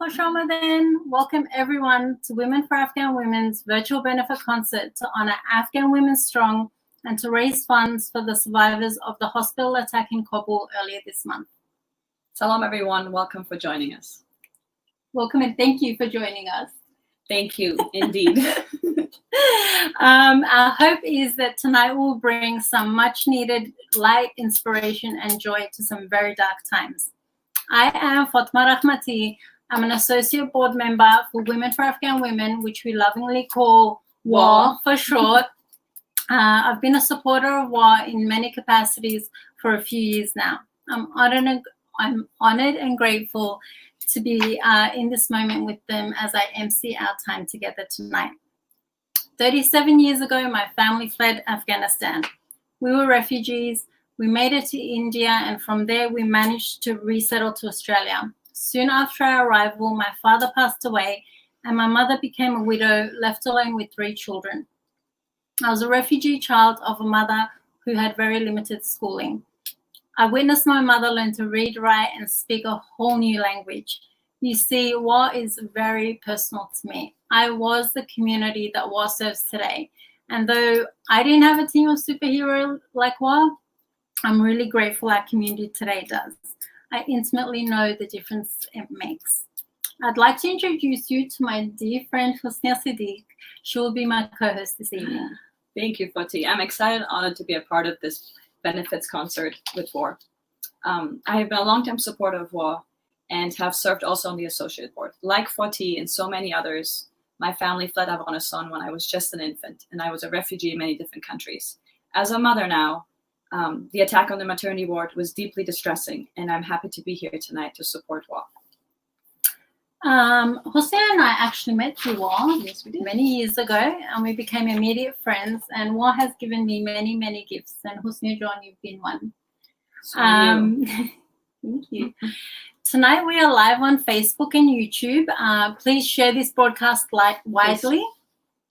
Khosh Ramadan. Welcome everyone to Women for Afghan Women's virtual benefit concert to honor Afghan women strong and to raise funds for the survivors of the hospital attack in Kabul earlier this month. Salam everyone, welcome for joining us. Welcome and thank you for joining us. Thank you, indeed. Our hope is that tonight will bring some much needed light, inspiration and joy to some very dark times. I am Fatma Rahmati. I'm an associate board member for Women for Afghan Women, which we lovingly call WAR for short. I've been a supporter of WAR in many capacities for a few years now. I'm honored and grateful to be in this moment with them as I MC our time together tonight. 37 years ago, my family fled Afghanistan. We were refugees. We made it to India, and from there we managed to resettle to Australia. Soon after our arrival, my father passed away, and my mother became a widow, left alone with 3 children. I was a refugee child of a mother who had very limited schooling. I witnessed my mother learn to read, write, and speak a whole new language. You see, WAR is very personal to me. I was the community that WAR serves today. And though I didn't have a team of superheroes like WAR, I'm really grateful our community today does. I intimately know the difference it makes. I'd like to introduce you to my dear friend Husnia Siddiq. She will be my co-host this evening. Thank you, Fati. I'm excited and honored to be a part of this benefits concert with WAR. I have been a long-time supporter of WAR and have served also on the associate board. Like Fati and so many others, my family fled Afghanistan when I was just an infant, and I was a refugee in many different countries. As a mother now, the attack on the maternity ward was deeply distressing, and I'm happy to be here tonight to support WAR. Husnia and I actually met through WAR many years ago, and we became immediate friends, and WAR has given me many, many gifts, and Husnia, John, you've been one. Thank you. Tonight we are live on Facebook and YouTube. Please share this broadcast widely.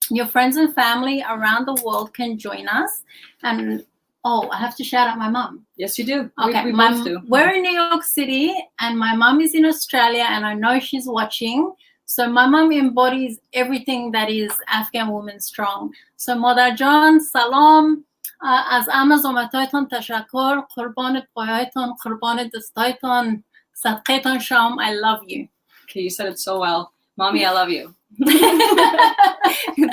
Your friends and family around the world can join us. And I have to shout out my mum. Yes, you do. Okay, we both do. We're in New York City, and my mum is in Australia, and I know she's watching. So my mum embodies everything that is Afghan woman strong. So Mother John, salam. از ام زحمت‌هایتان تشکر. قربان پایهایتان، قربان دستایتان. صدقه‌تان شام. I love you. Okay, you said it so well. Mommy, I love you.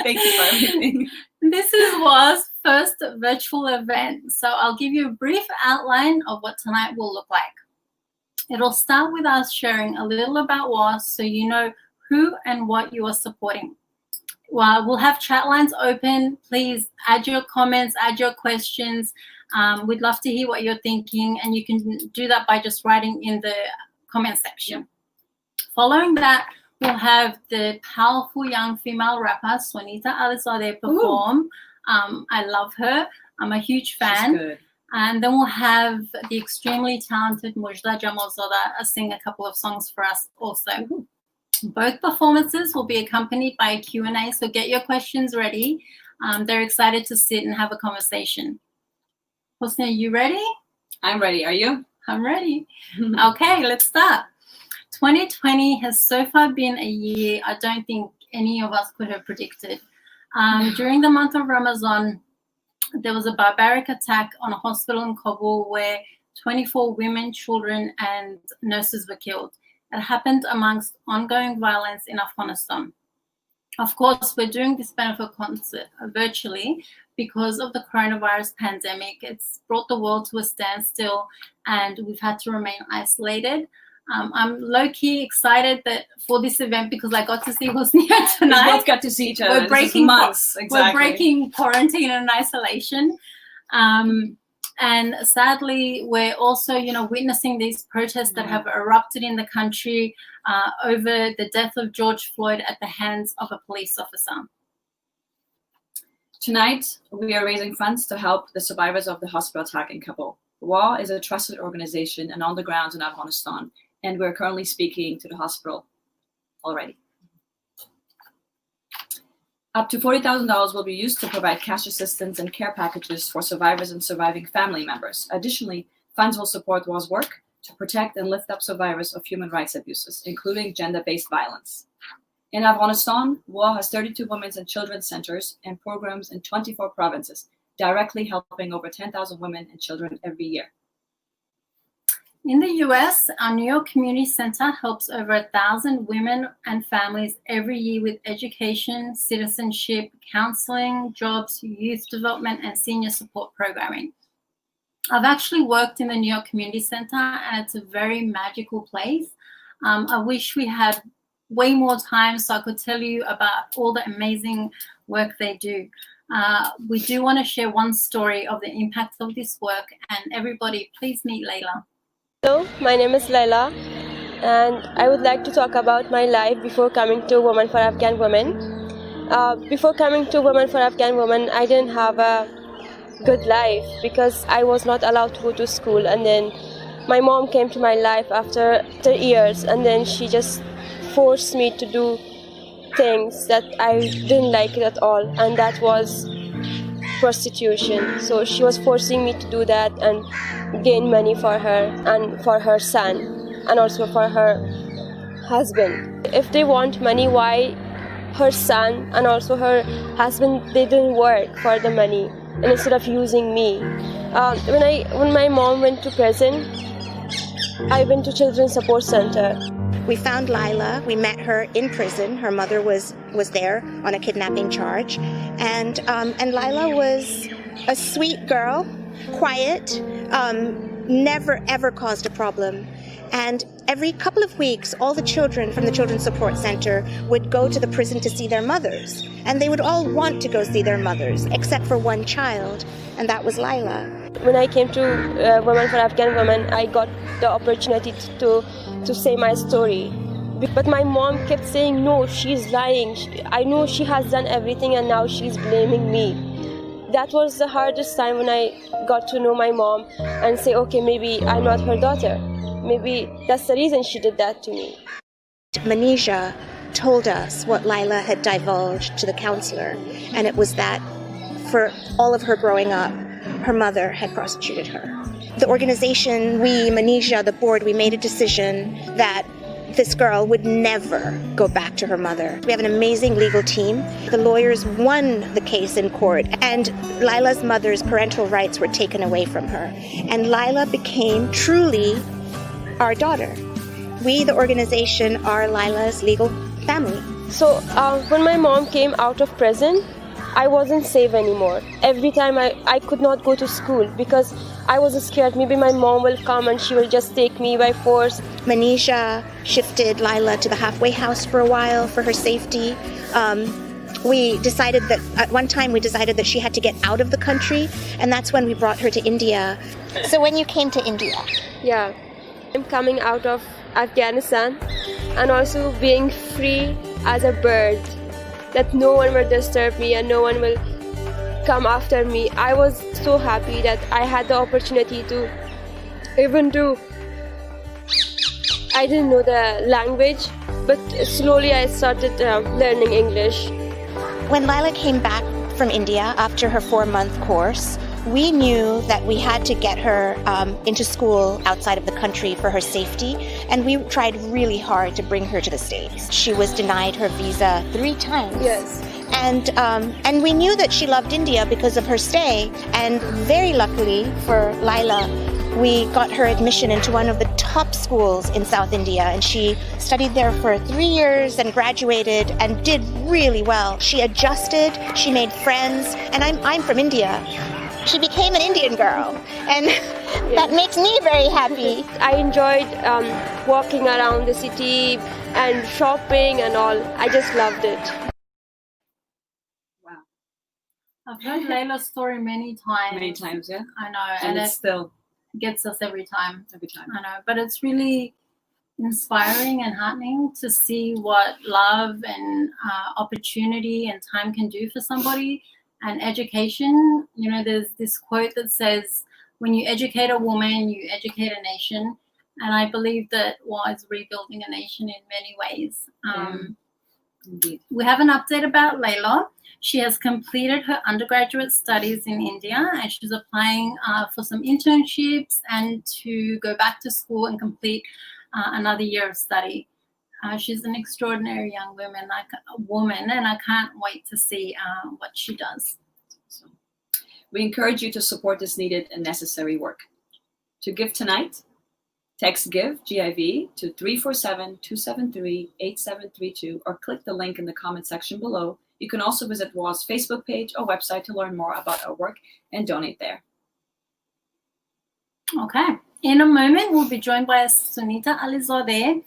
Thank you for everything. This is WAR's first virtual event, so I'll give you a brief outline of what tonight will look like. It'll start with us sharing a little about WAR so you know who and what you are supporting. Well, we'll have chat lines open. Please add your comments, add your questions. We'd love to hear what you're thinking, and you can do that by just writing in the comment section. Following that, we'll have the powerful young female rapper, Sonita Alizadeh, perform. I love her. I'm a huge fan. She's good. And then we'll have the extremely talented Mozhdah Jamalzadah sing a couple of songs for us also. Both performances will be accompanied by a Q&A, so get your questions ready. They're excited to sit and have a conversation. Husnia, you ready? I'm ready. Are you? I'm ready. Okay, let's start. 2020 has so far been a year I don't think any of us could have predicted. During the month of Ramadan, there was a barbaric attack on a hospital in Kabul where 24 women, children, and nurses were killed. It happened amongst ongoing violence in Afghanistan. Of course, we're doing this benefit concert virtually because of the coronavirus pandemic. It's brought the world to a standstill, and we've had to remain isolated. I'm low-key excited that for this event because I got to see Husnia tonight. We both got to see each other. We're breaking months. Exactly. We're breaking quarantine and isolation. And sadly, we're also, witnessing these protests that have erupted in the country over the death of George Floyd at the hands of a police officer. Tonight, we are raising funds to help the survivors of the hospital attack in Kabul. WAR is a trusted organization and on the ground in Afghanistan, and we're currently speaking to the hospital already. Up to $40,000 will be used to provide cash assistance and care packages for survivors and surviving family members. Additionally, funds will support WAR's work to protect and lift up survivors of human rights abuses, including gender-based violence. In Afghanistan, WA has 32 women's and children's centers and programs in 24 provinces, directly helping over 10,000 women and children every year. In the US, our New York Community Center helps over 1,000 women and families every year with education, citizenship, counseling, jobs, youth development, and senior support programming. I've actually worked in the New York Community Center, and it's a very magical place. I wish we had way more time so I could tell you about all the amazing work they do. We do want to share one story of the impact of this work, and everybody, please meet Layla. Hello, my name is Layla, and I would like to talk about my life before coming to Women for Afghan Women. Before coming to Women for Afghan Women, I didn't have a good life because I was not allowed to go to school, and then my mom came to my life after years, and then she just forced me to do things that I didn't like at all, and that was prostitution. So she was forcing me to do that and gain money for her and for her son and also for her husband. If they want money, why her son and also her husband, they didn't work for the money and instead of using me? When my mom went to prison, I went to Children's Support Center. We found Layla. We met her in prison. Her mother was there on a kidnapping charge, and Layla was a sweet girl, quiet, never ever caused a problem. And every couple of weeks, all the children from the Children's Support Center would go to the prison to see their mothers, and they would all want to go see their mothers, except for one child, and that was Layla. When I came to Women for Afghan Women, I got the opportunity to say my story. But my mom kept saying, no, she's lying. I know she has done everything and now she's blaming me. That was the hardest time when I got to know my mom and say, okay, maybe I'm not her daughter. Maybe that's the reason she did that to me. Manisha told us what Layla had divulged to the counselor, and it was that for all of her growing up, her mother had prostituted her. The organization, we, Manisha, the board, we made a decision that this girl would never go back to her mother. We have an amazing legal team. The lawyers won the case in court, and Layla's mother's parental rights were taken away from her. And Layla became truly our daughter. We, the organization, are Layla's legal family. So when my mom came out of prison, I wasn't safe anymore. Every time I could not go to school because I was scared maybe my mom will come and she will just take me by force. Manisha shifted Layla to the halfway house for a while for her safety. We decided that at one time that she had to get out of the country, and that's when we brought her to India. So when you came to India? Yeah, I'm coming out of Afghanistan and also being free as a bird, that no one will disturb me and no one will come after me. I was so happy that I had the opportunity to even do. I didn't know the language, but slowly I started learning English. When Layla came back from India after her 4-month course, we knew that we had to get her into school outside of the country for her safety, and we tried really hard to bring her to the States. She was denied her visa 3 times. Yes. And we knew that she loved India because of her stay, and very luckily for Layla, we got her admission into one of the top schools in South India, and she studied there for 3 years and graduated and did really well. She adjusted, she made friends, and I'm from India. She became an Indian girl, and that makes me very happy. I enjoyed walking around the city and shopping and all. I just loved it. Wow. I've heard Layla's story many times. Many times, yeah. I know, And it it still gets us every time. every time. I know, but it's really inspiring and heartening to see what love and opportunity and time can do for somebody. And education, you know, there's this quote that says, when you educate a woman, you educate a nation. And I believe that WA is rebuilding a nation in many ways. Indeed. We have an update about Layla. She has completed her undergraduate studies in India, and she's applying for some internships and to go back to school and complete another year of study. She's an extraordinary young woman, and I can't wait to see what she does. So, we encourage you to support this needed and necessary work. To give tonight, text GIVE, G-I-V, to 347-273-8732, or click the link in the comment section below. You can also visit WA's Facebook page or website to learn more about our work and donate there. Okay. In a moment, we'll be joined by Sonita Alizadeh.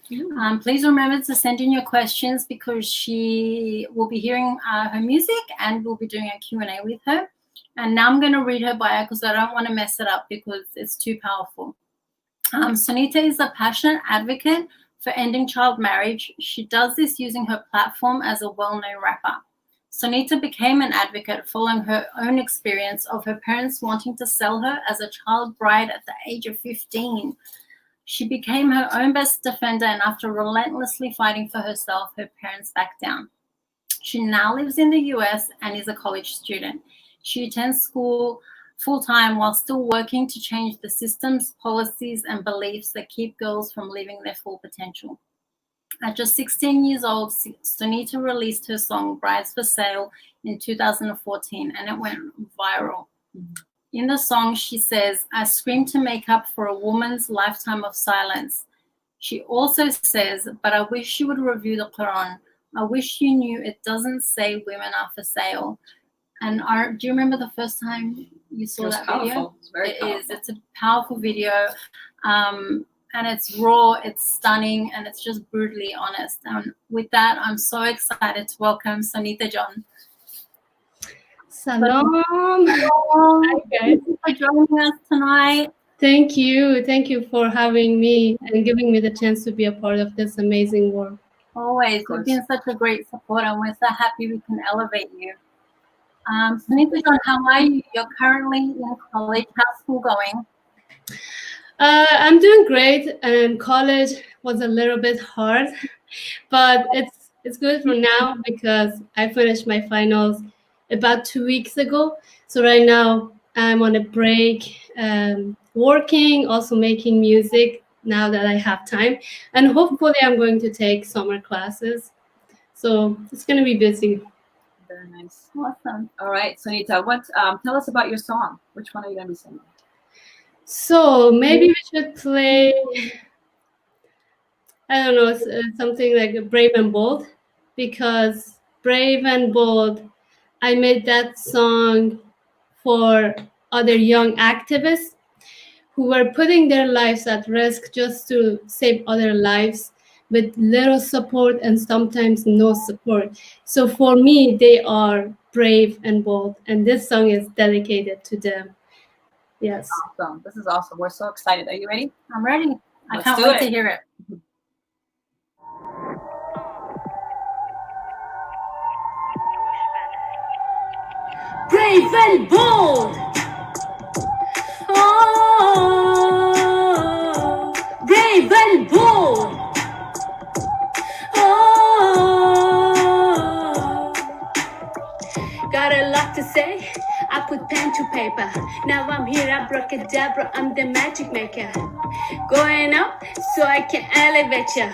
Please remember to send in your questions because she will be hearing her music and we'll be doing a Q&A with her. And now I'm going to read her bio because I don't want to mess it up because it's too powerful. Sonita is a passionate advocate for ending child marriage. She does this using her platform as a well-known rapper. Sonita became an advocate following her own experience of her parents wanting to sell her as a child bride at the age of 15. She became her own best defender, and after relentlessly fighting for herself, her parents backed down. She now lives in the US and is a college student. She attends school full-time while still working to change the systems, policies, and beliefs that keep girls from living their full potential. At just 16 years old, Sonita released her song Brides for Sale in 2014, and it went viral. In the song, she says, "I scream to make up for a woman's lifetime of silence." She also says, "But I wish you would review the Quran. I wish you knew it doesn't say women are for sale." And do you remember the first time you saw that video? It's very powerful. It is. It's a powerful video. And it's raw, it's stunning, and it's just brutally honest. And with that, I'm so excited to welcome Sonita John. Salam. Hi guys. Thank you for joining us tonight. Thank you. Thank you for having me and giving me the chance to be a part of this amazing work. Always. You've been such a great support, and we're so happy we can elevate you. Sonita John, how are you? You're currently in college. How's school going? I'm doing great, and college was a little bit hard, but it's good for now because I finished my finals about 2 weeks ago. So right now I'm on a break, working, also making music now that I have time, and hopefully I'm going to take summer classes. So it's going to be busy. Very nice. Awesome. All right, Sonita, tell us about your song. Which one are you going to be singing? So maybe we should play, I don't know, something like Brave and Bold, because Brave and Bold, I made that song for other young activists who were putting their lives at risk just to save other lives with little support and sometimes no support. So for me, they are brave and bold, and this song is dedicated to them. Yes. Awesome. This is awesome. We're so excited. Are you ready? I'm ready. Let's I can't wait to hear it. Brave and bold. Oh, brave and bold. Oh, got a lot to say. I put pen to paper. Now I'm here, abracadabra, I'm the magic maker. Going up so I can elevate ya.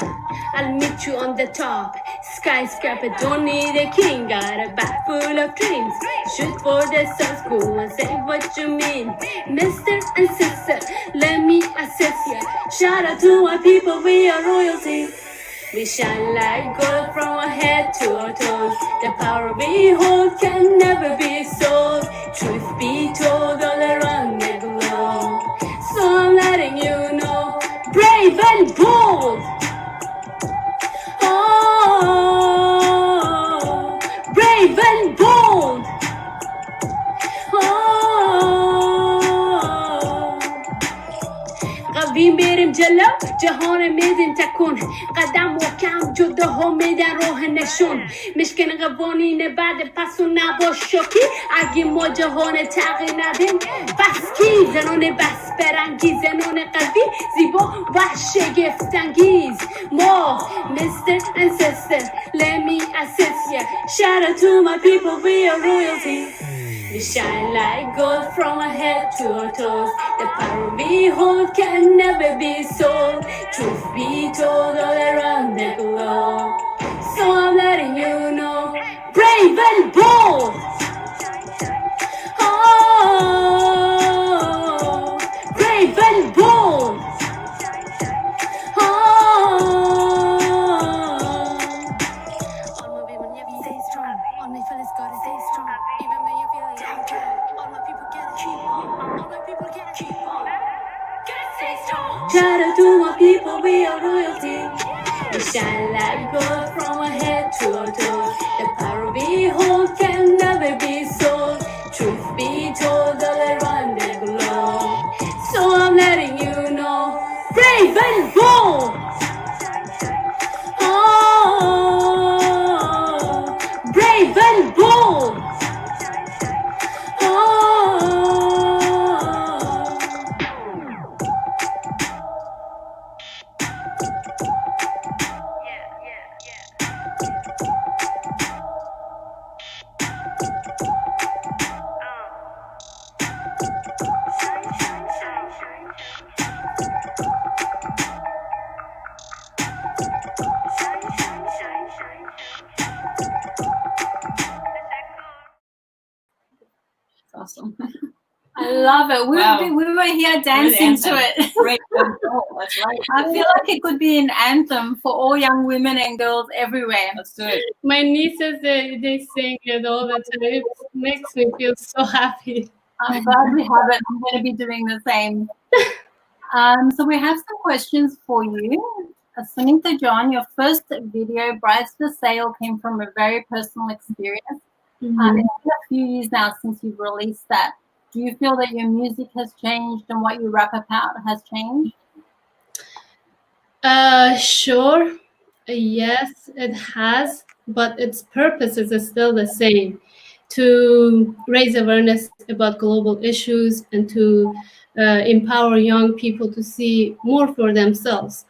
I'll meet you on the top. Skyscraper, don't need a king. Got a bag full of dreams. Shoot for the stars, go and say what you mean. Mr. and sister, let me assess ya. Shout out to our people, we are royalty. We shine like gold from our head to our toes. The power we hold can never be sold. Truth be told, all around the globe. So I'm letting you know, brave and bold. Oh, brave and bold. Oh, قویم بریم جلو جهان میدین تکون قدم محکم جدا میدن راه نشون مشکن قوانین بعد پس و نباش شوکی اگه ما جهان تغییر ندیم بس کی زنان بس برانگیز زنان قوی زیبا و شگفت‌انگیز ما Mr. and Sister let me assist ya shout out to my people we are royalty we shine like gold from our head to our toes the power we hold can never be sold truth be told all around the globe so I'm letting you know brave and bold oh brave and bold Shout out to my people, we are royalty. We shine like gold from our head to our toes. The power we hold can never be sold. Truth be told, all around the globe. So I'm letting you know, brave and bold. Oh, brave and bold. Awesome. I love it. Wow. We were here dancing to it. Great. That's right. I feel like it could be an anthem for all young women and girls everywhere. Let's do it. My nieces, they sing it all the time. It makes me feel so happy. I'm glad we have it. I'm going to be doing the same. So we have some questions for you. Sonita John, your first video, Brides for Sale, came from a very personal experience. Mm-hmm. It's been a few years now since you've released that. Do you feel that your music has changed and what you rap about has changed? Sure. Yes, it has, but its purpose is still the same, to raise awareness about global issues and to empower young people to see more for themselves.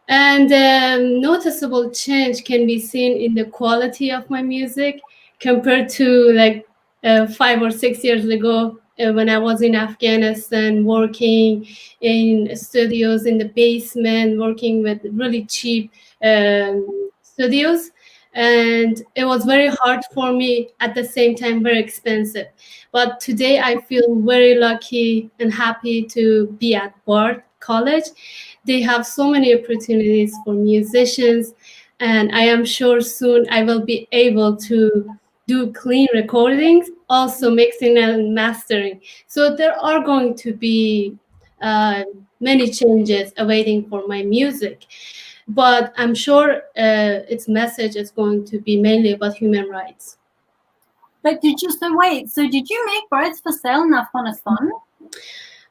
And noticeable change can be seen in the quality of my music compared to 5 or 6 years ago when I was in Afghanistan working in studios in the basement, working with really cheap studios. And it was very hard for me, at the same time very expensive. But today I feel very lucky and happy to be at Bard College. They have so many opportunities for musicians, and I am sure soon I will be able to do clean recordings, also mixing and mastering. So there are going to be many changes awaiting for my music. But I'm sure its message is going to be mainly about human rights. But did you make Brides for Sale in Afghanistan?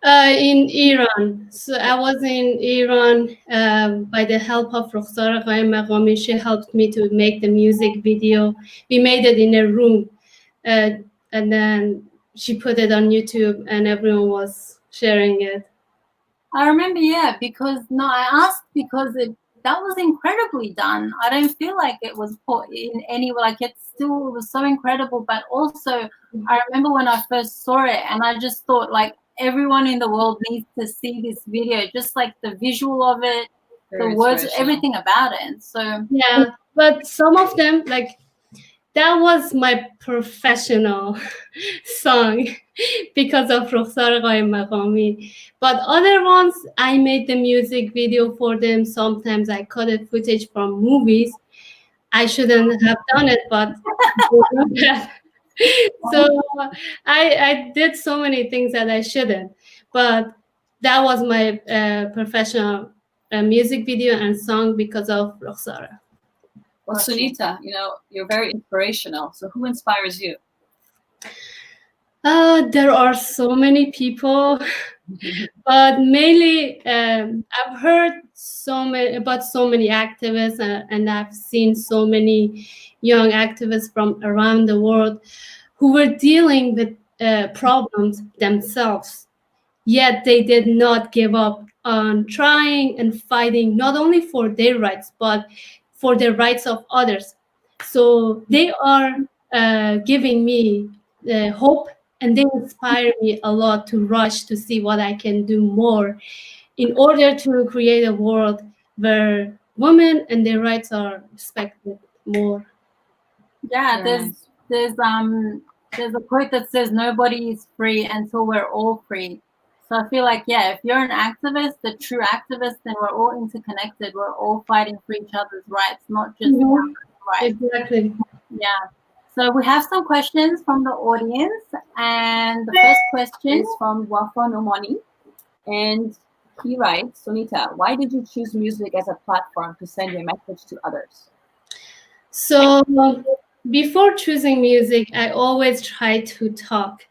In Iran. So I was in Iran by the help of Rukhsar Ghai Maqami. She helped me to make the music video. We made it in a room, and then she put it on YouTube, and everyone was sharing it. I remember, because I asked because that was incredibly done. I don't feel like it was put in any way, it was so incredible. But also, I remember when I first saw it, and I just thought, everyone in the world needs to see this video, just the visual of it, the words, everything about it. So yeah, but some of them, that was my professional song because of Rukhsar Ghai Maqami. But other ones, I made the music video for them. Sometimes I cut footage from movies. I shouldn't have done it, but so I did so many things that I shouldn't. But that was my professional music video and song because of Rukhsar. Well, Okay. Sonita, you're very inspirational. So who inspires you? In Iran. So I was in Iran by the help of Rukhsar Ghai Maqami. But other ones, I made the music video for them. Sometimes I cut footage from movies. I shouldn't have done it, but There are so many people, but mainly I've heard so many activists, and I've seen so many young activists from around the world who were dealing with problems themselves, yet they did not give up on trying and fighting not only for their rights but for the rights of others. So they are giving me hope, and they inspire me a lot to rush to see what I can do more in order to create a world where women and their rights are respected more. Yeah, Very there's a quote that says nobody is free until we're all free. So I feel like, yeah, if you're an activist, the true activist, then we're all interconnected. We're all fighting for each other's rights, not just our own rights. Exactly. Yeah. So we have some questions from the audience, and the first question is from Wafa Nomani, and he writes, Sonita, why did you choose music as a platform to send your message to others? So before choosing music, I always try to talk,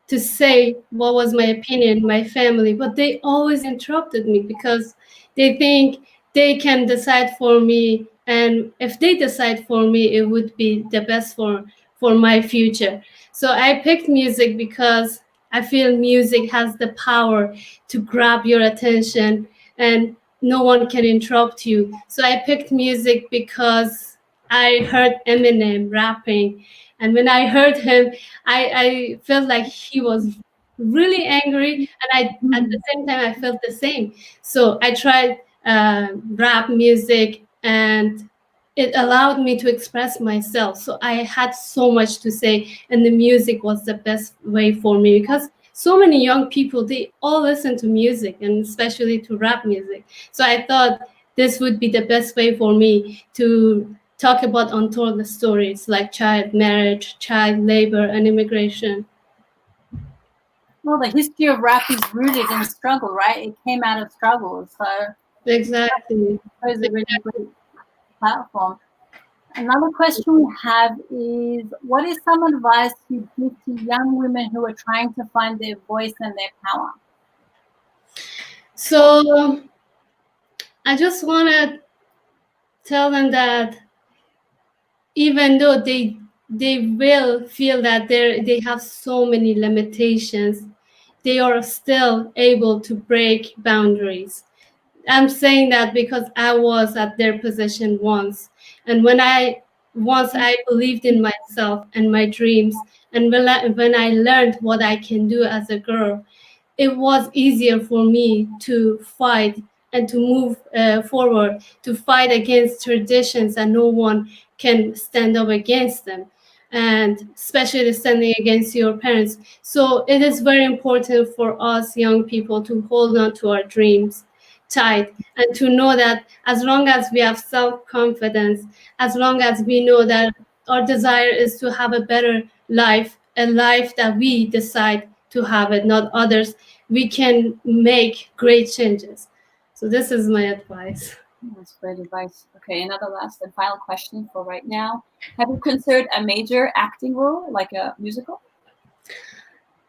to say what was my opinion, my family, but they always interrupted me because they think they can decide for me, and if they decide for me, it would be the best for my future. So I picked music because I feel music has the power to grab your attention, and no one can interrupt you. So I picked music because I heard Eminem rapping, and when I heard him, I felt like he was really angry, and at the same time I felt the same. So I tried rap music, and it allowed me to express myself. So I had so much to say, and the music was the best way for me because so many young people, they all listen to music, and especially to rap music. So I thought this would be the best way for me to talk about untold stories like child marriage, child labor, and immigration. well, the history of rap is rooted in struggle, right? It came out of struggle, so Exactly. it was a really great platform. Another question we have is, what is some advice you give to young women who are trying to find their voice and their power? So I just want to tell them that even though they will feel that they have so many limitations, they are still able to break boundaries. I'm saying that because I was at their position once, and once I believed in myself and my dreams, and when I learned what I can do as a girl, it was easier for me to fight and to move forward, to fight against traditions, and no one can stand up against them, and especially standing against your parents. So it is very important for us young people to hold on to our dreams tight, and to know that as long as we have self-confidence, as long as we know that our desire is to have a better life, a life that we decide to have it, not others, we can make great changes. So this is my advice. That's great advice. Okay, another last and final question for right now. Have you considered a major acting role, like a musical?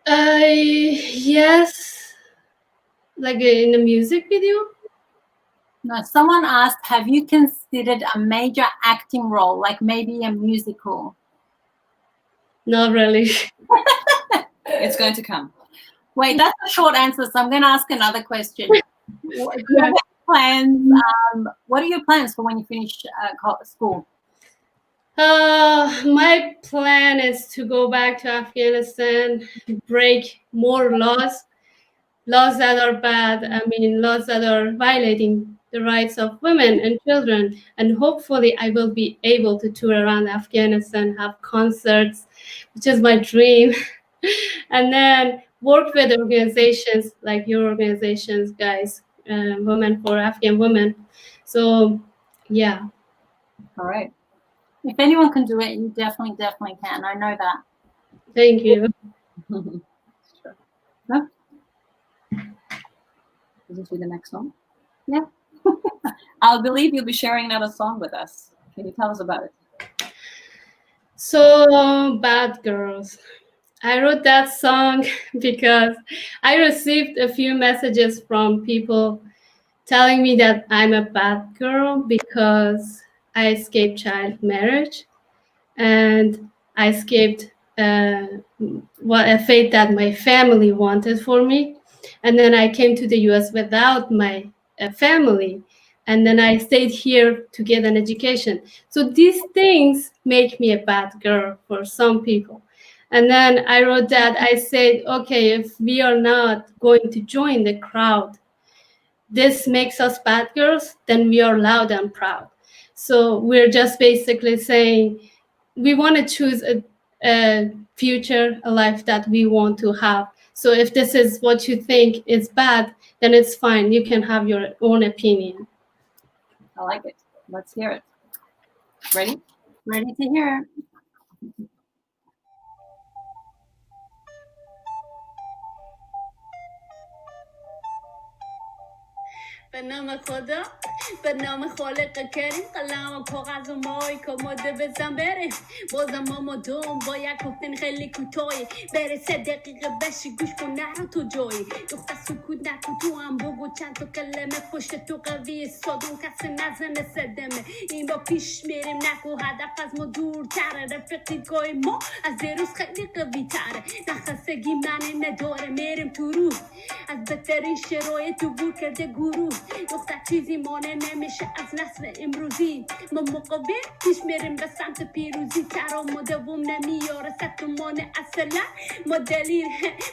Yes, like in a music video. No, someone asked, have you considered a major acting role, like maybe a musical? Not really. It's going to come. Wait, that's a short answer, so I'm going to ask another question. What do you have any plans? What are your plans for when you finish school? My plan is to go back to Afghanistan, break more laws that are bad. I mean, laws that are violating the rights of women and children. And hopefully, I will be able to tour around Afghanistan, have concerts, which is my dream, and then work with organizations like your organizations, guys, Women for Afghan Women. So, yeah. All right. If anyone can do it, you definitely can. I know that. Thank you. Sure. Huh? Is this the next song? Yeah. I believe you'll be sharing another song with us. Can you tell us about it? So, Bad Girls. I wrote that song because I received a few messages from people telling me that I'm a bad girl because I escaped child marriage and I escaped what a fate that my family wanted for me. And then I came to the US without my family. And then I stayed here to get an education. So these things make me a bad girl for some people. And then I wrote that I said, okay, if we are not going to join the crowd, this makes us bad girls, then we are loud and proud. So we're just basically saying we want to choose a future, a life that we want to have. So if this is what you think is bad, then it's fine. You can have your own opinion. I like it. Let's hear it. Ready? Ready to hear. به نام خدا به نام خالق کریم قلم و کاغذ و مای کماده بزن بریم بازم ما مدام باید گفتن خیلی کوتاهی برسه دقیقه بشی گوش کن نرو تو جایی دختر سکوت نکن تو هم بگو چند تا کلمه پشت تو قوی صادون کسی نزنه صدمه این با پیش میریم نکو هدف از ما دورتره رفیقی گای ما از دیروز خیلی قوی تره نخستگی معنی نداره میریم تو روح از بهترین شرایط تو بور کرده گروه دختر چیزی مانع نمیشه از نسل امروزی ما مقابل پیش میریم به سمت پیروزی ترا ما دوم نمیاره ست مانع اصلا ما دلیل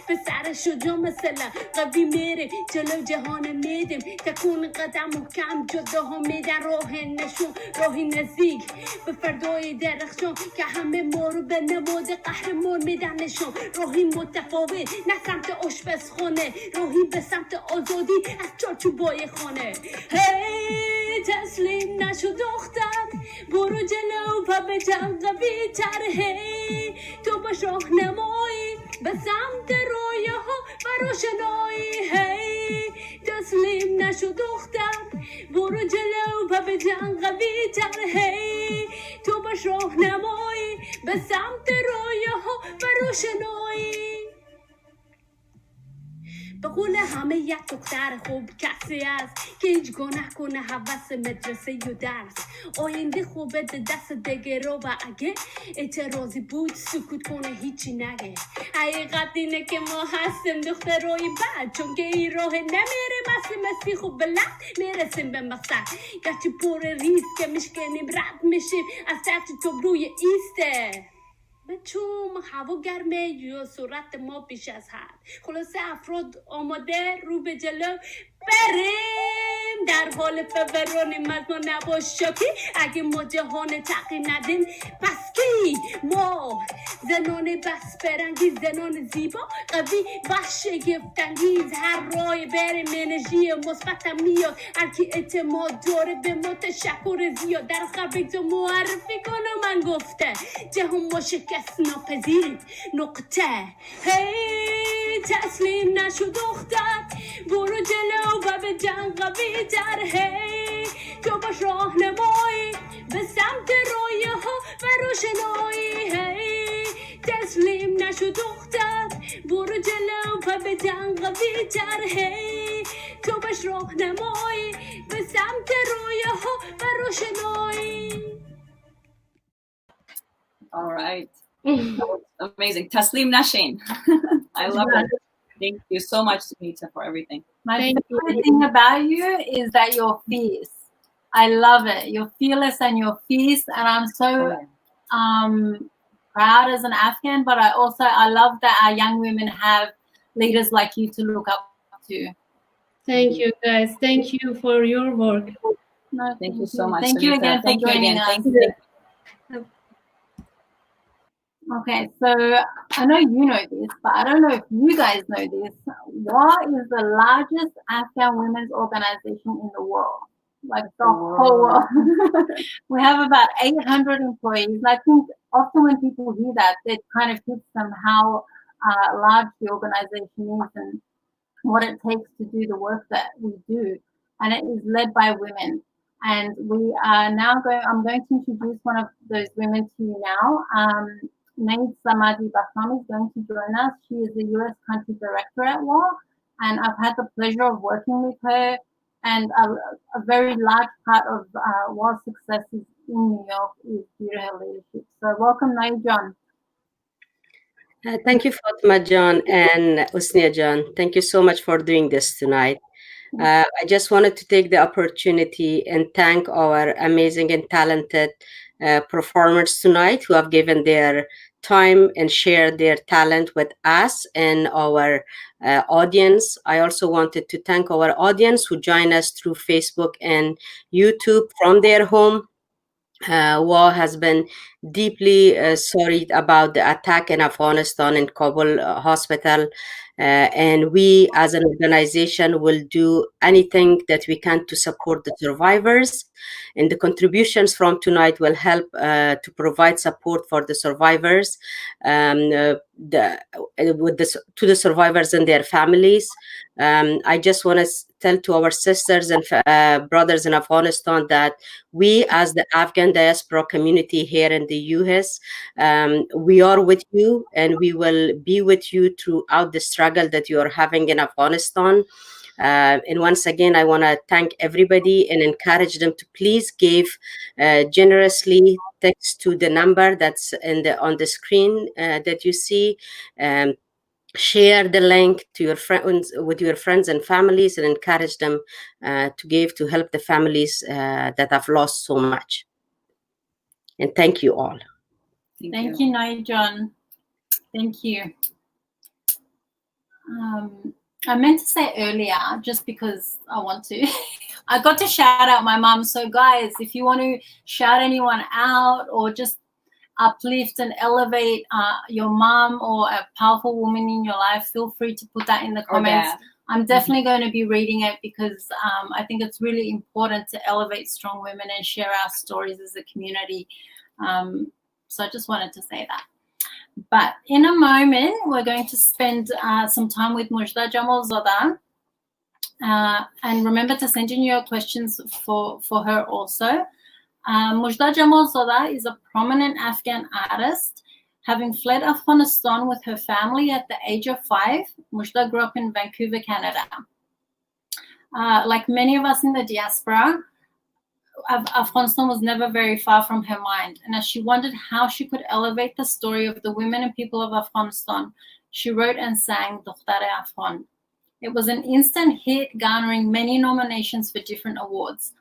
به سر شجا مثلا قوی میریم جلو جهان میدیم تکون قدم محکم جدا ها میدن راه نشون راهی نزدیک به فردای درخشان که همه ما رو به نماد قهرمان میدن نشون راهی متفاوت نه سمت آشپزخانه راهی به سمت آزادی از چارچوبای خانه هی تسلیم نشو دختر برو جلو و به جنگ قوی تر هی تو باش راهنمایی به سمت رویه ها و روشنایی هی تسلیم نشو دختر برو جلو و به جنگ قوی تر هی تو باش راهنمایی به سمت رویه ها و روشنایی به قول همه یک دختر خوب کسی است که هیچ گناه کنه حوث مدرسه و درس آینده خوبه دست دیگه رو و اگه اعتراضی بود سکوت کنه هیچی نگه حقیقت اینه که ما هستیم دخترای بد چون که این راه نمیره مسیح خوب بلند میرسیم به مقصد گرچه پر ریز که میشکنیم رد میشیم از سطح تو روی ایسته چون هوا گرمه یا صورت ما بیش از حد خلاصه افراد آماده رو به جلو بریم در حال فورانیم از ما نباش شاکی اگه ما جهان تغییر ندیم پس کی ما زنان بس برنگیز زنان زیبا قوی و شگفت‌انگیز هر راه بریم انرژی مثبتم میاد هرکی اعتماد داره به ما تشکر زیاد در خبر تو معرفی کنم من گفته جهان ما شکست ناپذیریم نقطه هی تسلیم نشو دختر برو جلو و به جنگ قوی تر هی تو باش راهنمایی به سمت رویه ها و روشنایی هی تسلیم نشو دختر برو جلو و به جنگ قوی تر هی تو باش راهنمایی به سمت رویه ها و روشنایی. All right. That was amazing. Taslim Nashin. I love it. Thank you so much, Sonita, for everything. My favorite thing about you is that you're fierce. I love it. You're fearless and you're fierce, and I'm so proud as an Afghan. But I love that our young women have leaders like you to look up to. Thank you, guys. Thank you for your work. No, Thank you so much. Thank you Sonita. again for Thank you joining again. us. Thank you. Okay, so I know you know this, but I don't know if you guys know this. WA is the largest Afghan women's organization in the world, like the whole world. We have about 800 employees. I think often when people hear that, it kind of hits them how large the organization is and what it takes to do the work that we do. And it is led by women. And we are now I'm going to introduce one of those women to you now. Naid Samadi Bahram is going to join us. She is the U.S. Country Director at WAR, and I've had the pleasure of working with her, and a very large part of WAR's successes in New York is due to her leadership. So welcome, Naid John. Thank you, Fatma John and Usnia John. Thank you so much for doing this tonight. I just wanted to take the opportunity and thank our amazing and talented performers tonight who have given their time and shared their talent with us and our audience. I also wanted to thank our audience who join us through Facebook and YouTube from their home. WA has been deeply sorry about the attack in Afghanistan in Kabul hospital. And we as an organization will do anything that we can to support the survivors. And the contributions from tonight will help to provide support for the survivors, to the survivors and their families. I just want to tell to our sisters and brothers in Afghanistan that we as the Afghan diaspora community here in the US, we are with you and we will be with you throughout the struggle that you are having in Afghanistan. And once again, I want to thank everybody and encourage them to please give generously. Text to the number that's on the screen that you see. Share the link to your friends with your friends and families, and encourage them to give to help the families that have lost so much. And thank you all. Thank you, Naid John. Thank you. I meant to say earlier, just because I want to, I got to shout out my mom. So guys, if you want to shout anyone out or just uplift and elevate your mom or a powerful woman in your life, feel free to put that in the comments. I'm definitely going to be reading it because I think it's really important to elevate strong women and share our stories as a community. So I just wanted to say that. But in a moment, we're going to spend some time with Mozhdah Jamalzadah. And remember to send in your questions for her also. Mozhdah Jamalzadah is a prominent Afghan artist. Having fled Afghanistan with her family at the age of 5, Mozhdah grew up in Vancouver, Canada. Like many of us in the diaspora, Afghanistan was never very far from her mind. And as she wondered how she could elevate the story of the women and people of Afghanistan, she wrote and sang Dokhtare Afghan. It was an instant hit, garnering many nominations for different awards.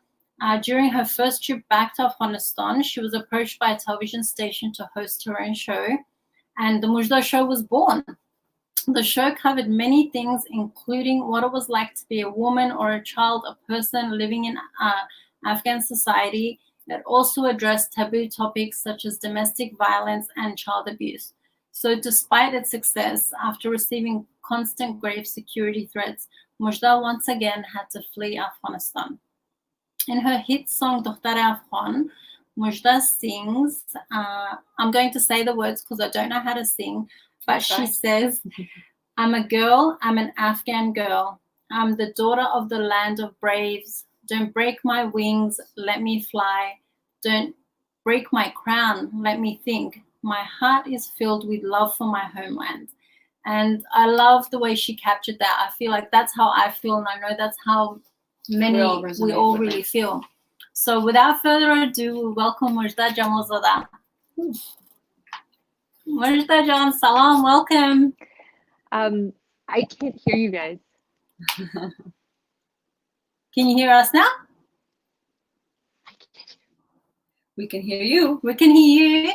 During her first trip back to Afghanistan, she was approached by a television station to host her own show, and the Mozhdah show was born. The show covered many things, including what it was like to be a woman or a child, a person living in Afghan society. It also addressed taboo topics such as domestic violence and child abuse. So despite its success, after receiving constant grave security threats, Mozhdah once again had to flee Afghanistan. In her hit song Dokhtare Afghan, Mozhdah sings, I'm going to say the words because I don't know how to sing, but she says, I'm a girl, I'm an Afghan girl. I'm the daughter of the land of braves. Don't break my wings, let me fly. Don't break my crown, let me think. My heart is filled with love for my homeland. And I love the way she captured that. I feel like that's how I feel, and I know that's how we all really feel. So without further ado, we welcome Mozhdah Jamalzadah. Mozhdah Jan, salam, welcome. I can't hear you guys. Can you hear us now? We can hear you. We can hear you.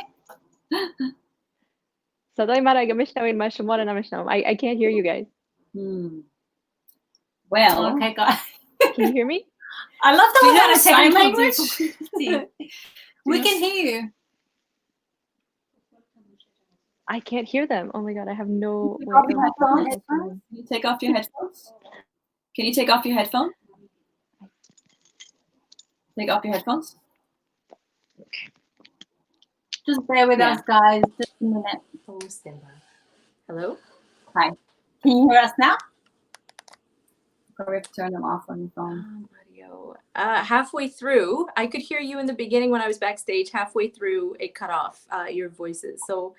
صدای من اگه میشنوین من شما رو نمیشنوم. I can't hear you guys. Well, okay, guys. Can you hear me? I love that we have a sign technical language. difficulty. We can hear you. I can't hear them. Oh my god, I have no way Can of you take off your headphones? Can you take off your headphone? Take off your headphones. Just bear with us, guys. Just a minute. Hello? Hi. Can you hear us now? Probably have to turn them off on your phone. Audio. Halfway through, I could hear you in the beginning when I was backstage. Halfway through, it cut off your voices. So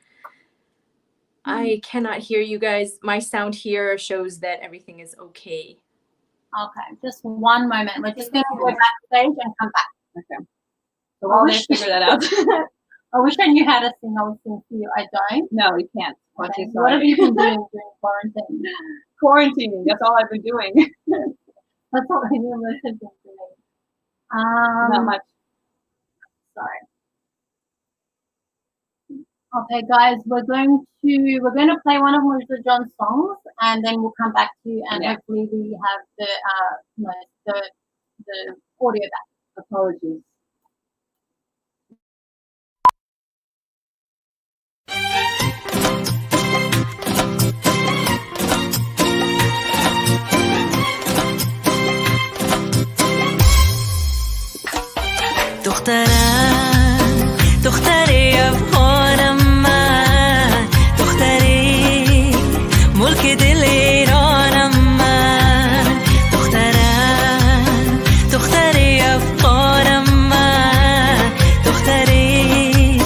I cannot hear you guys. My sound here shows that everything is okay. Okay, just one moment. We're just going to go backstage and come back. Okay. So while they figure that out. I wish I knew how to sing. I would sing for you. I don't. No, you can't. Okay. What have you been doing during quarantine? Quarantining. That's all I've been doing. That's all I knew most have been doing. Not much. Sorry. Okay, guys, we're going to play one of Mozhdah John's songs, and then we'll come back to you, and hopefully we have the audio back. Apologies. دختری افغانم من، دختری ملک دل ایرانم من، دختری افغانم من، دختری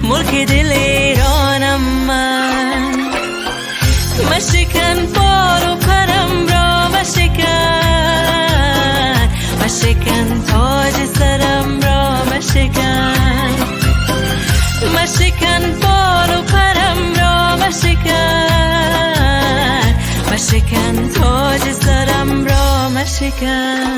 ملک دل ایرانم من. مشکن بال و پرم را مشکن، مشکن تاج سرم را مشکن، مشکن بال و پرم را مشکن، مشکن تاج سرم را مشکن.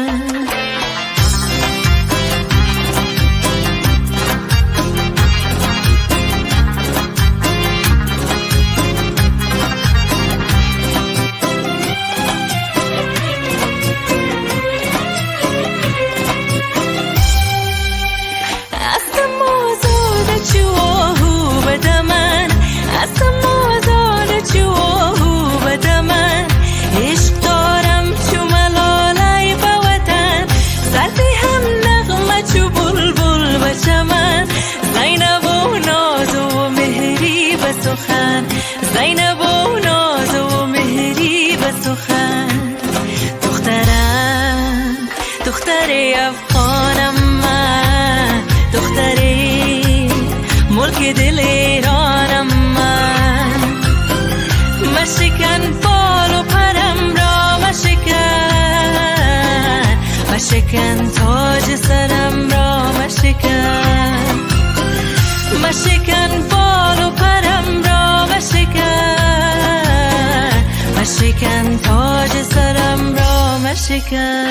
زینب و ناز و مهری به سخن، دختری افغانم من، دختری ملک دل ایرانم من. مشکن بال و پرم را مشکن، مشکن تاج سرم را مشکن، مشکن بال و پرم را مشکن، مشکن تاج سرم را مشکن.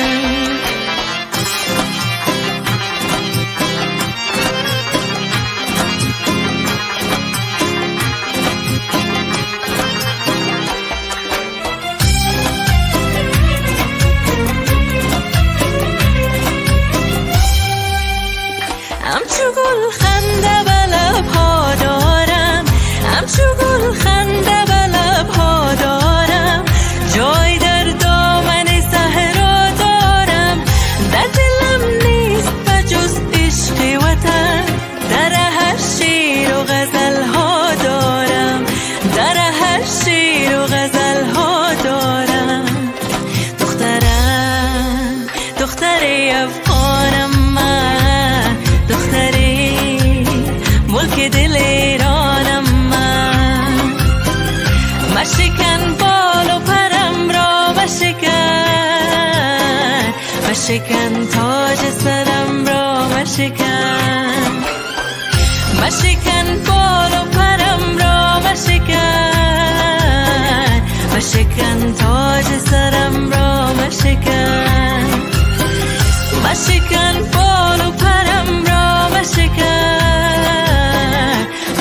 همچو گل خنده به لب‌ها دارم، همچو گل خنده به لب‌ها دارم، جای در دامن صحرا دارم، در دلم نیست بجز عشق وطن، در هر شعر و غزل‌ها دارم، در هر شعر و غزل‌ها دارم. دختری افغانم من، دختری ملک دل ایرانم من. مشکن بال و پرم را مشکن، مشکن تاج سرم را مشکن، مشکن بال و پرم را مشکن، مشکن تاج سرم را مشکن، مشکن بال و پرم را مشکن،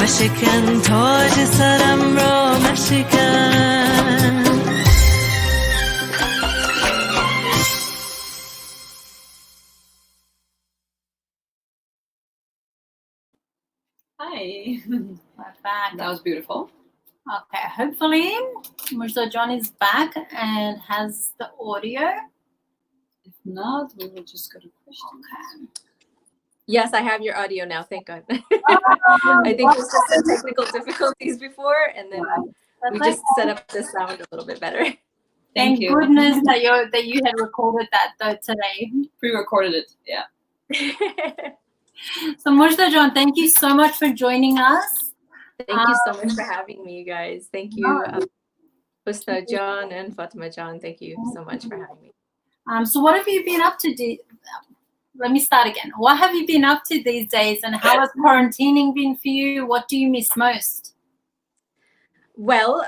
مشکن تاج سرم را مشکن. Hi. We're back. That was beautiful. Okay, hopefully Mozhdah John is back and has the audio. If not, we will just go to questions. Okay. Yes, I have your audio now. Thank God. I think it was just some technical difficulties before, and then we just set up the sound a little bit better. Thank goodness that you had recorded that though today. Pre-recorded it, yeah. So Mozhdah John, thank you so much for joining us. Thank you so much for having me, you guys. Thank you, Husna John and Fatima John. Thank you so much for having me. So what have you been up to? Let me start again. What have you been up to these days, and how has quarantining been for you? What do you miss most? Well,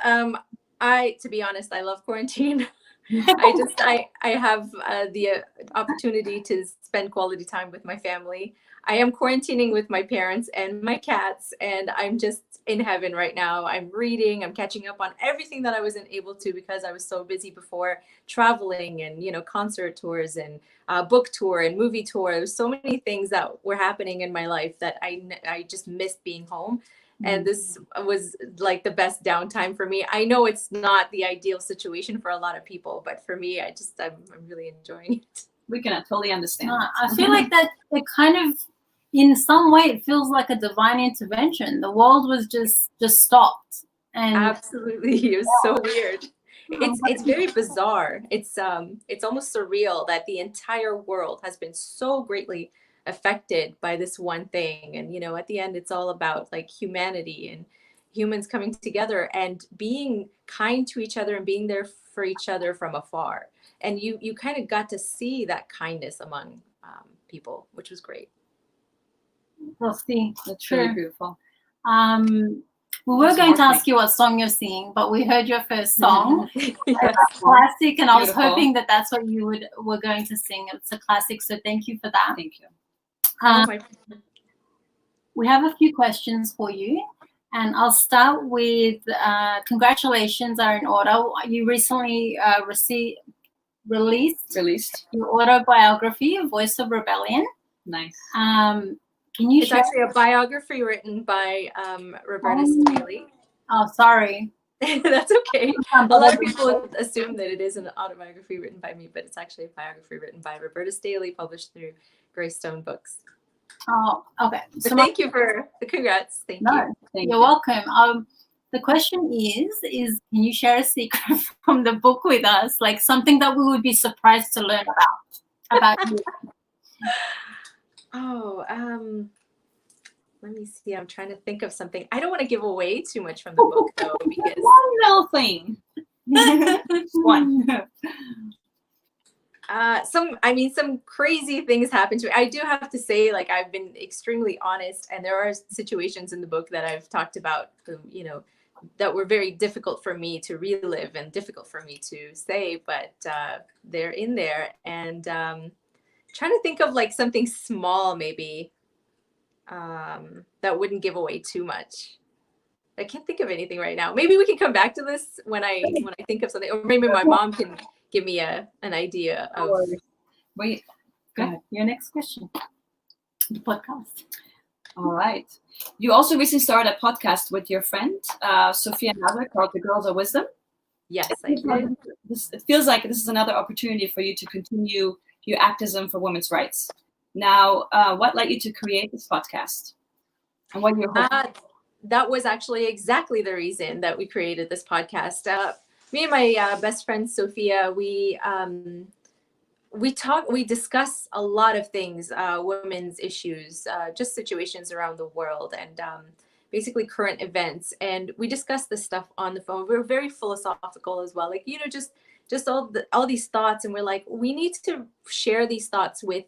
to be honest, I love quarantine. I have the opportunity to spend quality time with my family. I am quarantining with my parents and my cats, and I'm just in heaven right now. I'm reading, I'm catching up on everything that I wasn't able to because I was so busy before, traveling and, concert tours and book tour and movie tour. There's so many things that were happening in my life that I just missed being home. And this was like the best downtime for me. I know it's not the ideal situation for a lot of people, but for me, I'm really enjoying it. We can totally understand. I feel like that it kind of, in some way, it feels like a divine intervention. The world was just stopped. And absolutely, it was so weird. It's very bizarre. It's almost surreal that the entire world has been so greatly affected by this one thing. And at the end, it's all about like humanity and humans coming together and being kind to each other and being there for each other from afar. And you kind of got to see that kindness among people, which was great. We'll see. That's really beautiful. We were going to ask you what song you're singing, but we heard your first song. Yes. Classic, and I was hoping that that's what you were going to sing. It's a classic, so thank you for that. Thank you. We have a few questions for you, and I'll start with congratulations are in order. You recently released your autobiography, Voice of Rebellion. Nice. Can you It's actually a biography written by Roberta Staley. Oh, sorry. That's okay. A lot of people assume that it is an autobiography written by me, but it's actually a biography written by Roberta Staley, published through Greystone Books. Oh, okay. So thank you for the congrats. Thank you. You're welcome. The question is can you share a secret from the book with us, like something that we would be surprised to learn about you? Oh, let me see. I'm trying to think of something. I don't want to give away too much from the book, though, because one little thing. One. Some crazy things happen to me. I do have to say, like, I've been extremely honest, and there are situations in the book that I've talked about, that were very difficult for me to relive and difficult for me to say, but they're in there. And trying to think of like something small, maybe that wouldn't give away too much. I can't think of anything right now. Maybe we can come back to this when I think of something, or maybe my mom can give me an idea of. Wait, go ahead. Your next question. The podcast. All right. You also recently started a podcast with your friend Sophia Nader called The Girls of Wisdom. Yes, I did. It feels like this is another opportunity for you to continue your activism for women's rights. Now, what led you to create this podcast? And what your that was actually exactly the reason that we created this podcast. Me and my best friend Sophia, we discuss a lot of things, women's issues, just situations around the world, and basically current events. And we discuss this stuff on the phone. We're very philosophical as well, like just all these thoughts, and we're like, we need to share these thoughts with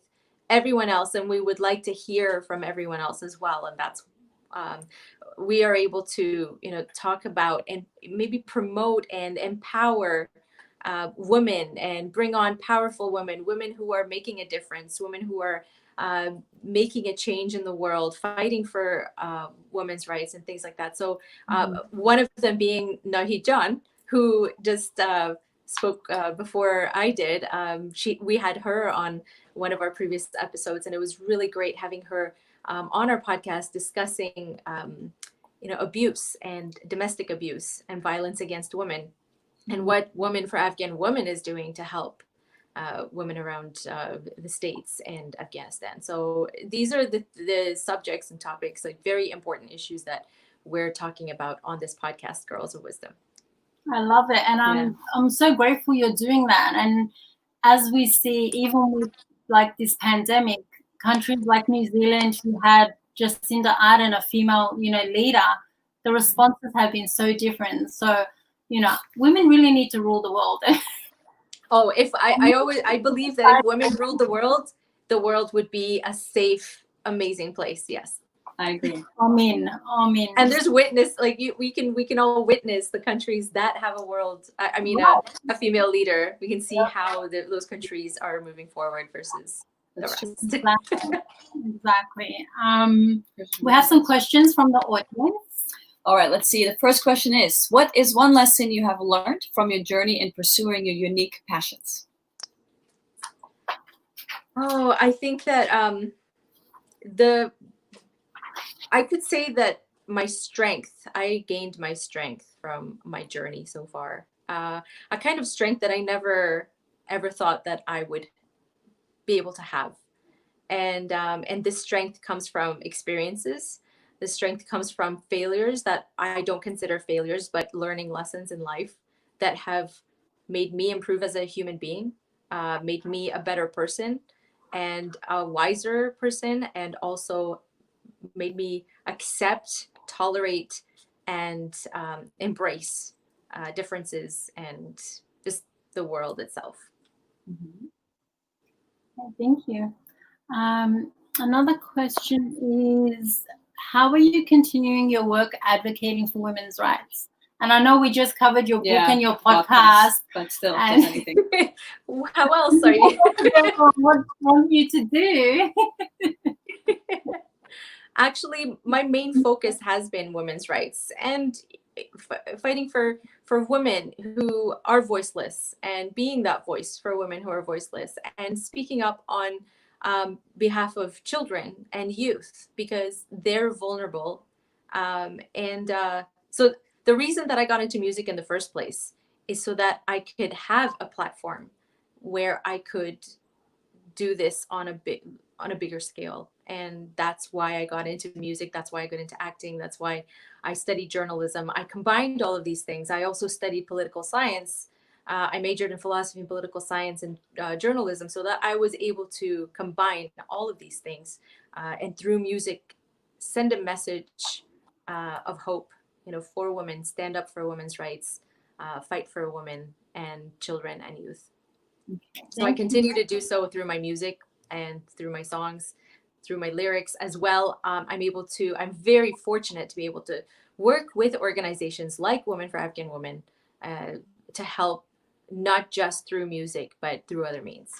everyone else, and we would like to hear from everyone else as well. And that's we are able to talk about and maybe promote and empower women, and bring on powerful women who are making a difference, women who are making a change in the world, fighting for women's rights and things like that. So one of them being Nahid John, who just spoke before I did. We had her on one of our previous episodes, and it was really great having her on our podcast discussing abuse and domestic abuse and violence against women, and what Women for Afghan Women is doing to help women around the States and Afghanistan. So these are the subjects and topics, like very important issues that we're talking about on this podcast, Girls of Wisdom. I love it. And I'm so grateful you're doing that. And as we see, even with like this pandemic, countries like New Zealand, who had Jacinda Ardern, a female, leader, the responses have been so different. So, women really need to rule the world. Oh, if I believe that if women ruled the world would be a safe, amazing place. Yes. I agree. Amen. And there's witness, like we can all witness the countries that have a female leader. We can see how those countries are moving forward versus the rest. Exactly. We have some questions from the audience. All right, let's see. The first question is, what is one lesson you have learned from your journey in pursuing your unique passions? Oh, I think that I could say that I gained my strength from my journey so far. A kind of strength that I never ever thought that I would be able to have. And this strength comes from experiences. This strength comes from failures that I don't consider failures, but learning lessons in life that have made me improve as a human being, made me a better person and a wiser person, and also made me accept, tolerate, and embrace differences and just the world itself. Mm-hmm. Thank you. Another question is, how are you continuing your work advocating for women's rights? And I know we just covered your book and your podcast, but still, and anything. How else are you? What I want you to do? Actually, my main focus has been women's rights and fighting for women who are voiceless, and being that voice for women who are voiceless, and speaking up on behalf of children and youth, because they're vulnerable. So the reason that I got into music in the first place is so that I could have a platform where I could do this on a bigger scale. And that's why I got into music. That's why I got into acting. That's why I studied journalism. I combined all of these things. I also studied political science. I majored in philosophy and political science and journalism, so that I was able to combine all of these things, and through music send a message of hope, for women, stand up for women's rights, fight for women and children and youth. So I continue to do so through my music and through my songs, through my lyrics as well. I'm very fortunate to be able to work with organizations like Women for Afghan Women to help, not just through music, but through other means.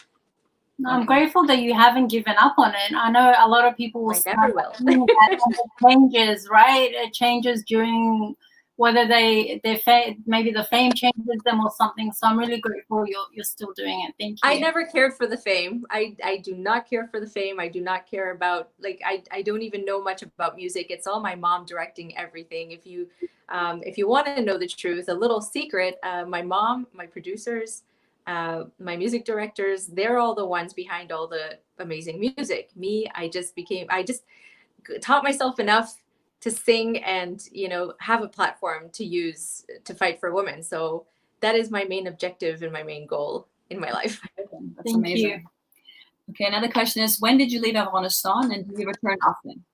I'm grateful that you haven't given up on it. I know a lot of people will never will. changes, right? It changes during whether maybe the fame changes them or something. So I'm really grateful you're still doing it. Thank you. I never cared for the fame. I do not care for the fame. I do not care about, I don't even know much about music. It's all my mom directing everything. If you want to know the truth, a little secret, my mom, my producers, my music directors, they're all the ones behind all the amazing music. Me, I just taught myself enough to sing and, have a platform to use to fight for women. So that is my main objective and my main goal in my life. That's amazing. You. Okay, another question is, when did you leave Afghanistan and do you return often?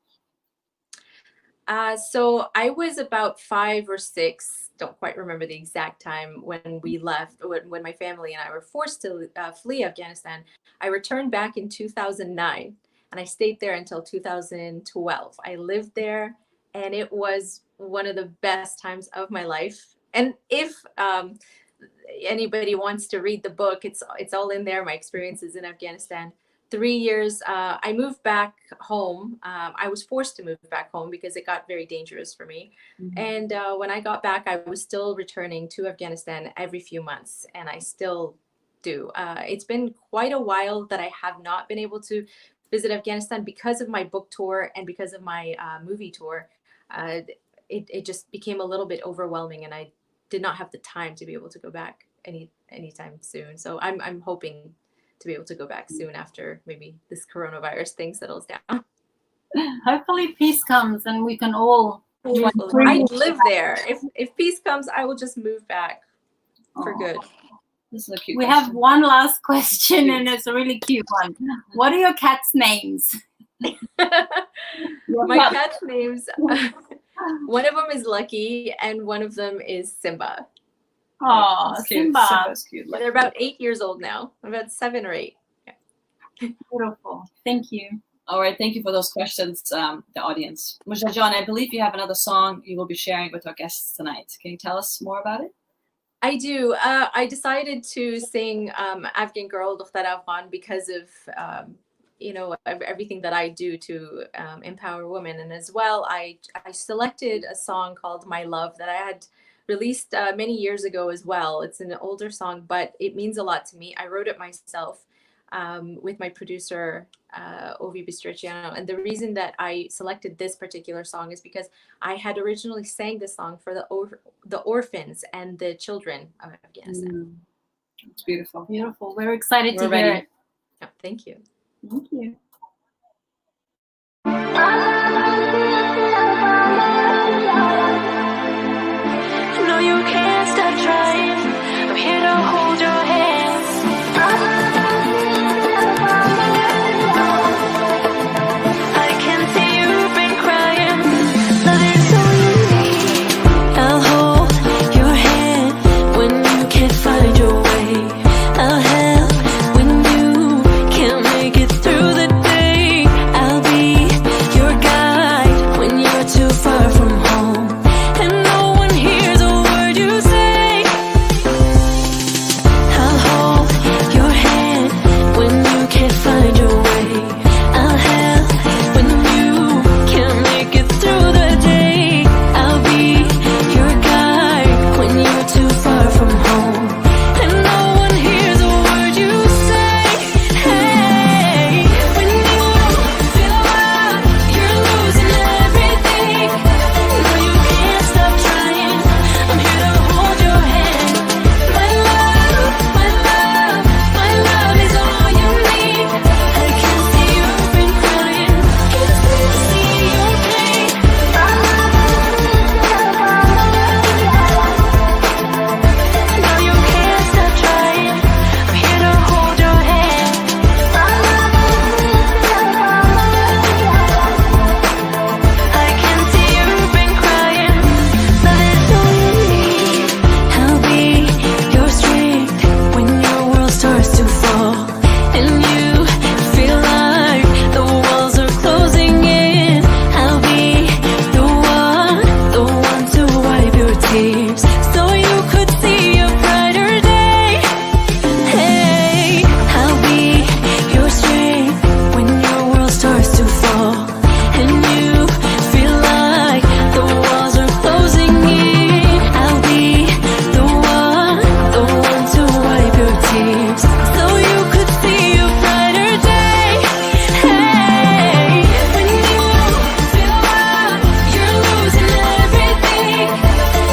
So I was about 5 or 6, don't quite remember the exact time, when we left, when my family and I were forced to flee Afghanistan. I returned back in 2009 and I stayed there until 2012. I lived there and it was one of the best times of my life. And if anybody wants to read the book, it's all in there, my experiences in Afghanistan. 3 years, I moved back home. I was forced to move back home because it got very dangerous for me. Mm-hmm. And when I got back, I was still returning to Afghanistan every few months, and I still do. It's been quite a while that I have not been able to visit Afghanistan because of my book tour and because of my movie tour. It just became a little bit overwhelming, and I did not have the time to be able to go back anytime soon. So I'm hoping to be able to go back soon after maybe this coronavirus thing settles down. Hopefully peace comes and we can all I live there. If peace comes, I will just move back for good. This is a cute we question. have one last question, and it's a really cute one. What are your cats' names? My cat's names, One of them is Lucky, and one of them is Simba. Oh, That's cute. Simba. Simba's cute. They're about 8 years old now, about 7 or 8. Beautiful. Thank you. All right, thank you for those questions, the audience. Mozhdah John, I believe you have another song you will be sharing with our guests tonight. Can you tell us more about it? I do. I decided to sing Afghan Girl, Dukhtar Afghan, because of everything that I do to empower women. And as well, I selected a song called My Love that I had released many years ago as well. It's an older song, but it means a lot to me. I wrote it myself with my producer, Ovi Bistriciano. And the reason that I selected this particular song is because I had originally sang this song for the orphans and the children of Afghanistan. It's beautiful. Beautiful. We're excited We're to hear ready. it. Oh, thank you. Thank you. No, you can't stop trying. I'm here to hold your hands. I can see you've been crying. Love is all you need. I'll hold your hand when you can't find your way. I'll help when you can't make it through the day. I'll be your guide when you're too far from home. And no one hears a word you say. I'll hold your hand when you can't find your way. I'll help when you can't make it through the day. I'll be your guide when you're too far from home. And no one hears a word you say. Hey, when you feel like you're losing everything, no, you can't stop trying. I'm here to hold your hand. My love, my love, my love is all you need. I can see you've been crying. Can still see your pain. No, you can't stop trying. I'm here to hold your hand. I can see you've been crying. Love is all you need. I'll be your strength when your world starts to fall and you feel like the walls are closing in. I'll be the one to wipe your tears so you could see a brighter day. Hey, I'll be your strength when your world starts to fall and you feel like the walls are closing in. I'll be the one to wipe your tears so you could see a brighter day. Hey, when you feel like you're losing everything,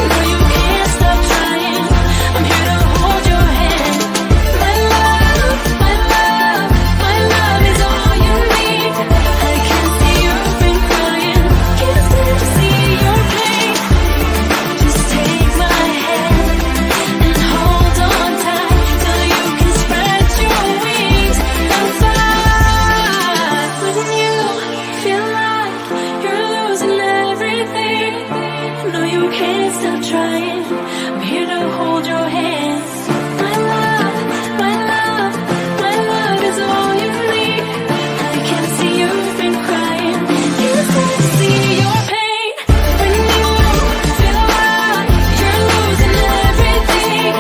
no, you can't stop trying. I'm here to hold your hand. My love, my love, my love is all you need. I can see you've been crying. Can still see your pain. Just take my hand and hold on tight till you can spread your wings and fly. When you feel like you're losing everything, no, you can't stop trying. I'm here to hold your hands. My love, my love, my love is all you need. I can see you've been crying. Can still see your pain. When you feel like you're losing everything,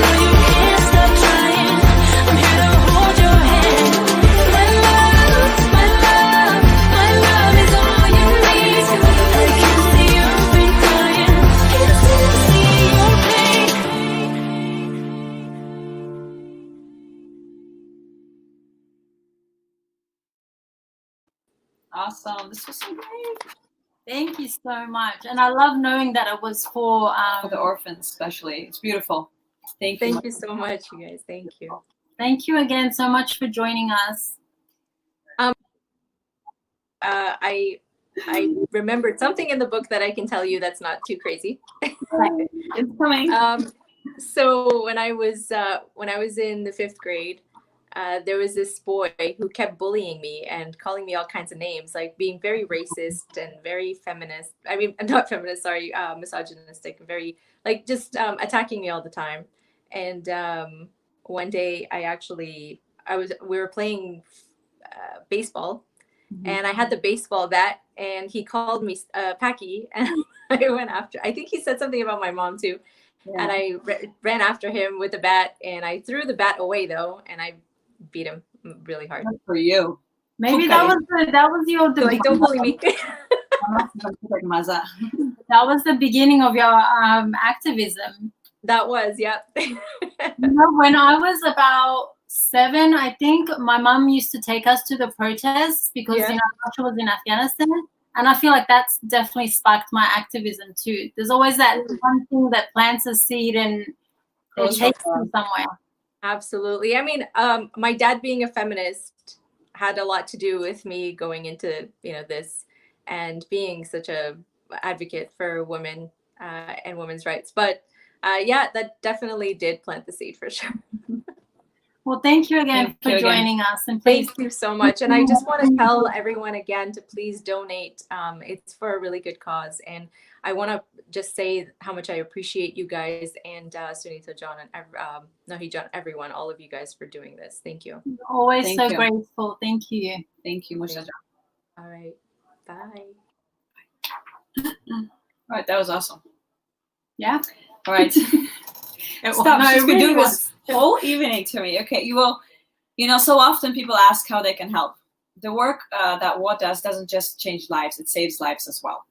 no, you can't stop trying. I'm here to hold your hand. My love, my love, my love is all you need. I can see you've been crying. Can still see your pain. Awesome. This was so great. Thank you so much. And I love knowing that it was for For the orphans, especially. It's beautiful. Thank you. Thank you so much, you guys. Thank you. Thank you again so much for joining us. I remembered something in the book that I can tell you that's not too crazy. It's coming. So when I was in the 5th grade, there was this boy who kept bullying me and calling me all kinds of names, like being very racist and very feminist. I mean, not feminist, sorry, misogynistic, very like just attacking me all the time. And one day we were playing baseball, and I had the baseball bat, and he called me Packy, and I went after. I think he said something about my mom too, and I ran after him with the bat, and I threw the bat away though, and I beat him really hard. Good for you. Maybe that was your Like, don't bully me. That was the beginning of your activism. That was, yeah. When I was about 7, I think my mom used to take us to the protests because Russia was in Afghanistan, and I feel like that's definitely sparked my activism too. There's always that one thing that plants a seed and it takes you somewhere. Absolutely. I mean, my dad being a feminist had a lot to do with me going into, this and being such a advocate for women and women's rights. But that definitely did plant the seed for sure. Well, thank you again for joining us. And please. Thank you so much. And I just want to tell everyone again to please donate. It's for a really good cause. And I want to just say how much I appreciate you guys and Sonita, John, and Nahi John, everyone, all of you guys for doing this. Thank you. Always so grateful. Thank you. Thank you, Mozhdah. All right. Bye. All right, that was awesome. Yeah. All right. Stop. She's been doing this whole evening to me. Okay, you will. So often people ask how they can help. The work that WA does doesn't just change lives; it saves lives as well.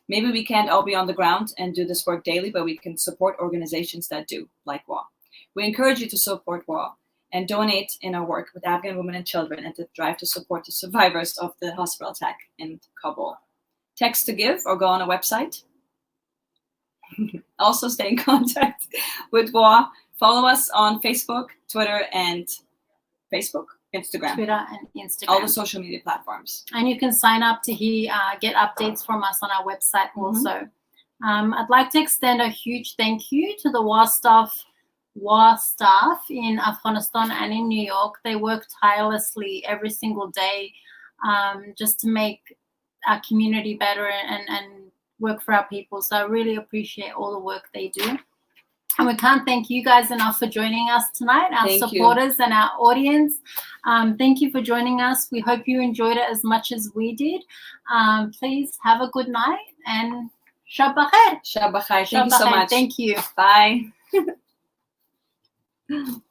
Maybe we can't all be on the ground and do this work daily, but we can support organizations that do, like WA. We encourage you to support WA and donate in our work with Afghan women and children and to drive to support the survivors of the hospital attack in Kabul. Text to give or go on a website. Also stay in contact with WA. Follow us on Facebook, Twitter, and Instagram. Twitter and Instagram. All the social media platforms. And you can sign up to get updates from us on our website also. I'd like to extend a huge thank you to the WA staff in Afghanistan and in New York. They work tirelessly every single day just to make our community better and work for our people. So I really appreciate all the work they do. And we can't thank you guys enough for joining us tonight, our supporters and our audience. Thank you for joining us. We hope you enjoyed it as much as we did. Please have a good night and Shab Bakhair. Shab Bakhair. Thank you so much. Thank you. Bye.